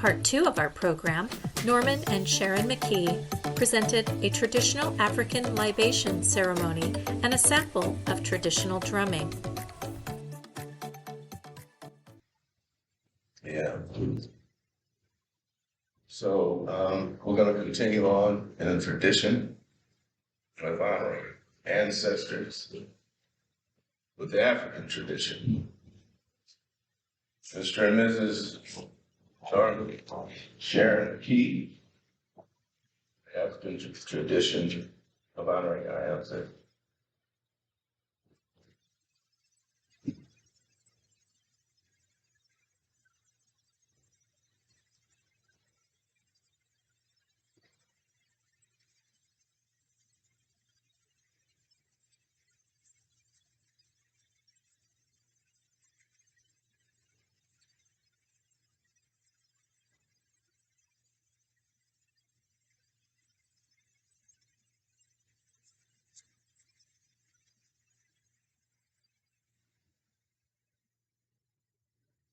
Part 2 of our program, Norman and Sharon McKee presented a traditional African libation ceremony and a sample of traditional drumming. Yeah. So we're going to continue on in a tradition of honoring ancestors with the African tradition. Mr. and Mrs. Norman and Sharon McKee, the African tradition of honoring our ancestors.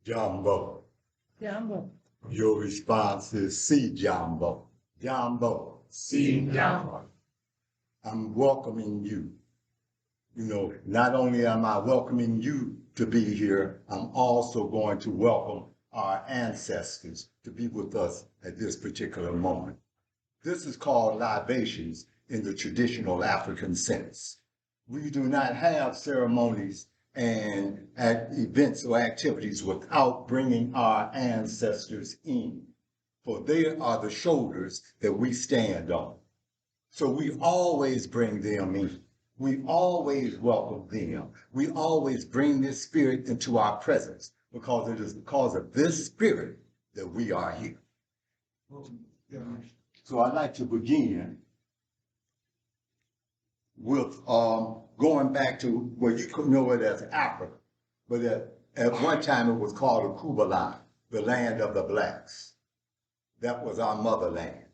Jambo. Jambo. Your response is C, Jambo. Jambo. C, Jambo. I'm welcoming you. You know, not only am I welcoming you to be here, I'm also going to welcome our ancestors to be with us at this particular moment. This is called libations in the traditional African sense. We do not have ceremonies and at events or activities without bringing our ancestors in, for they are the shoulders that we stand on. So we always bring them in. We always welcome them. We always bring this spirit into our presence because it is because of this spirit that we are here. So I'd like to begin with going back to where you could know it as Africa, but at one time it was called Akubaland, the land of the blacks. That was our motherland.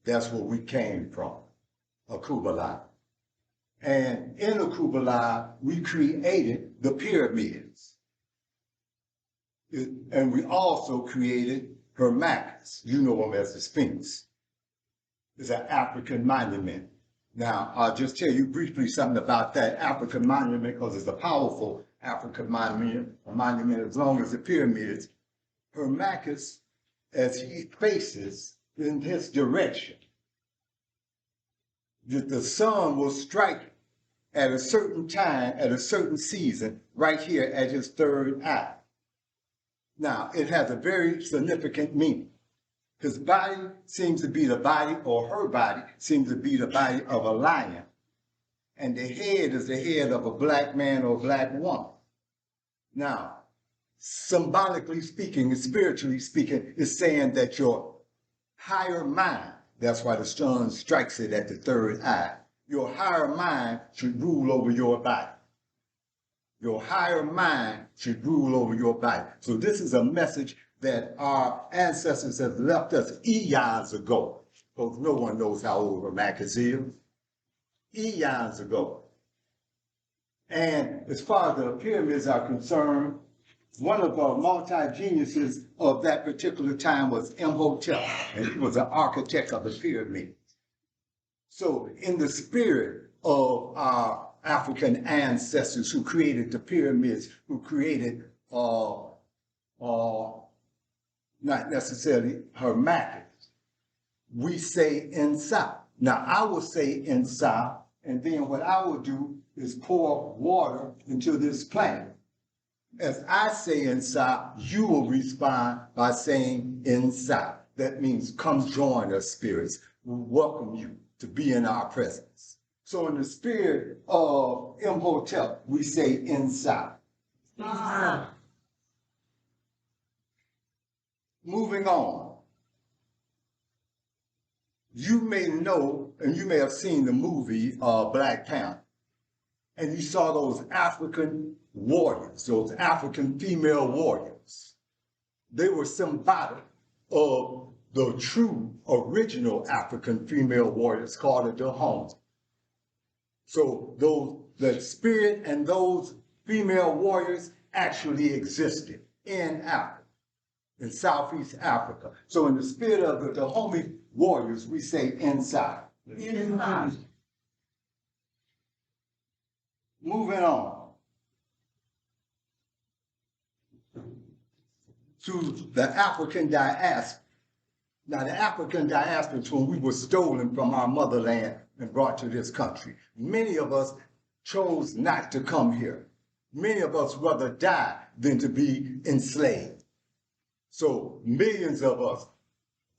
That's where we came from, Akubaland. And in Akubaland, we created the pyramids. And we also created Hermakis. You know them as the Sphinx. It's an African monument. Now, I'll just tell you briefly something about that African monument because it's a powerful African monument, a monument as long as the pyramids. Hermakis, as he faces in his direction, the sun will strike at a certain time, at a certain season, right here at his third eye. Now, it has a very significant meaning. His body seems to be the body, or her body seems to be the body of a lion. And the head is the head of a black man or black woman. Now, symbolically speaking and spiritually speaking, it's saying that your higher mind, that's why the sun strikes it at the third eye, your higher mind should rule over your body. Your higher mind should rule over your body. So this is a message that our ancestors have left us eons ago, because no one knows how old Hermakis is, eons ago. And as far as the pyramids are concerned, one of the multi-geniuses of that particular time was Imhotep, and he was an architect of the pyramids. So in the spirit of our African ancestors who created the pyramids, who created not necessarily Hermakis, we say Insa. Now I will say Insa, and then what I will do is pour water into this plant. As I say Insa, you will respond by saying Insa. That means come join us, spirits. We welcome you to be in our presence. So in the spirit of Imhotep, we say Insa. Moving on, you may know, and you may have seen the movie Black Panther, and you saw those African warriors, those African female warriors. They were symbolic of the true original African female warriors called the Dahomey. So the spirit and those female warriors actually existed in Africa. in Southeast Africa. So in the spirit of the Dahomey warriors, we say inside. Inside. Moving on to the African diaspora. Now, the African diaspora is when we were stolen from our motherland and brought to this country. Many of us chose not to come here. Many of us rather die than to be enslaved. So millions of us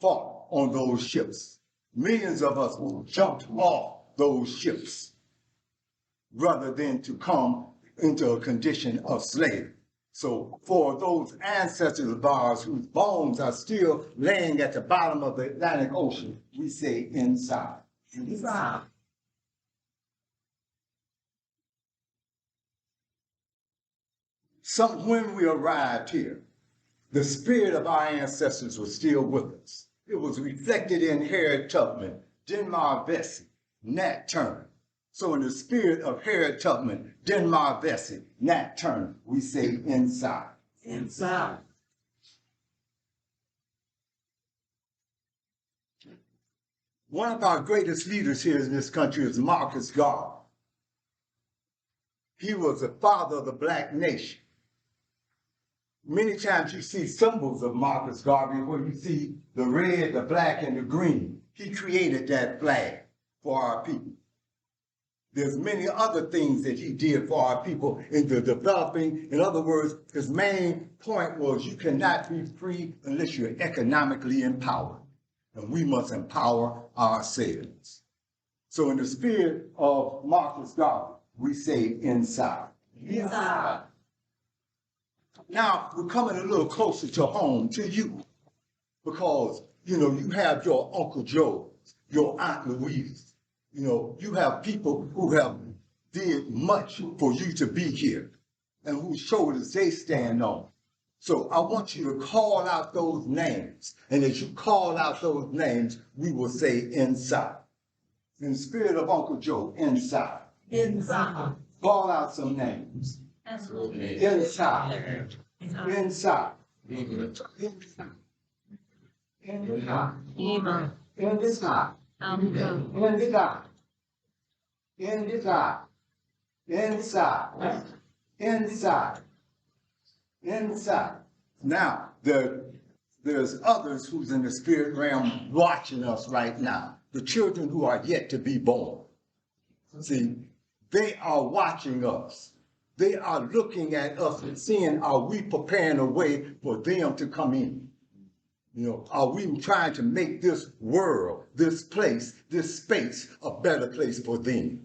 fought on those ships. Millions of us jumped off those ships rather than to come into a condition of slavery. So for those ancestors of ours whose bones are still laying at the bottom of the Atlantic Ocean, we say inside. Inside. When we arrived here, the spirit of our ancestors was still with us. It was reflected in Harriet Tubman, Denmark Vesey, Nat Turner. So in the spirit of Harriet Tubman, Denmark Vesey, Nat Turner, we say inside. Inside. One of our greatest leaders here in this country is Marcus Garvey. He was the father of the Black nation. Many times you see symbols of Marcus Garvey where you see the red, the black, and the green. He created that flag for our people. There's many other things that he did for our people in the developing. In other words, his main point was you cannot be free unless you're economically empowered. And we must empower ourselves. So in the spirit of Marcus Garvey, we say inside. Inside. Now we're coming a little closer to home to you because, you have your Uncle Joe, your Aunt Louise. You have people who have did much for you to be here and whose shoulders they stand on. So I want you to call out those names. And as you call out those names, we will say inside. In the spirit of Uncle Joe, inside. Inside. Call out some names. Absolutely. Inside. Inside. Inside. Inside. Inside. Inside. Inside. Inside. Inside. Inside. Inside. Now, there's others who's in the spirit realm watching us right now. The children who are yet to be born. See, they are watching us. They are looking at us and seeing, are we preparing a way for them to come in? Are we trying to make this world, this place, this space a better place for them?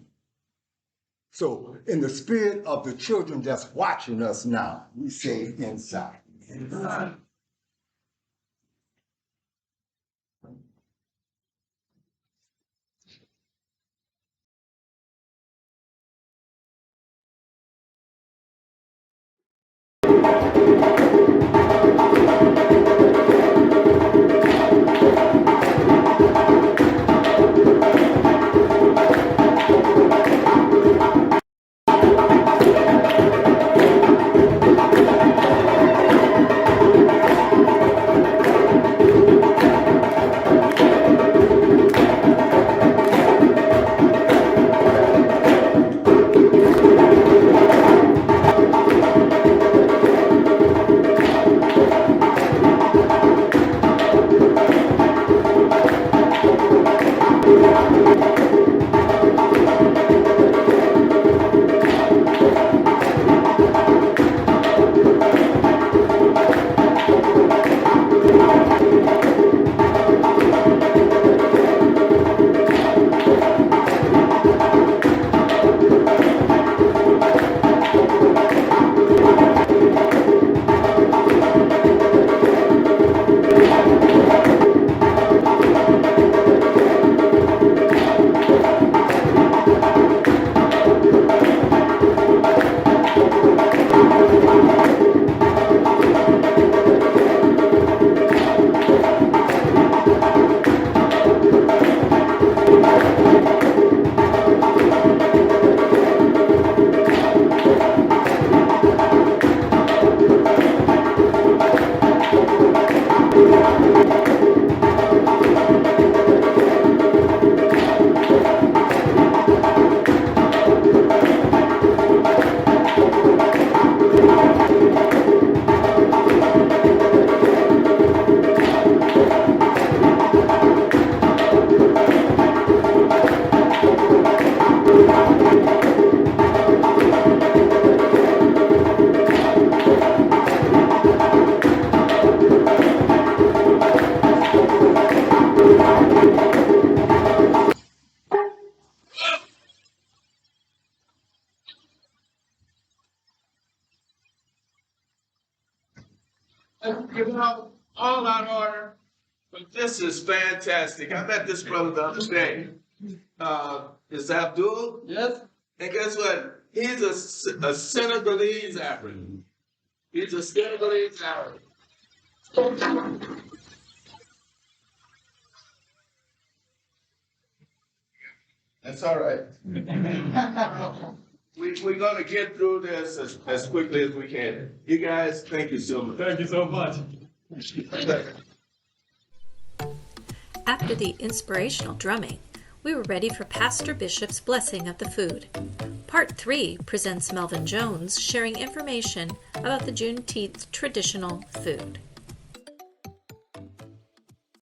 So in the spirit of the children that's watching us now, we say inside. Inside. You know, all out of order, but this is fantastic. I met this brother the other day. It's Abdul. Yes. And guess what? He's a Senegalese African. He's a Senegalese African. That's all right. We're gonna get through this as quickly as we can. You guys, thank you so much. Thank you so much. After the inspirational drumming, we were ready for Pastor Bishop's blessing of the food. Part 3 presents Melvin Jones sharing information about the Juneteenth traditional food.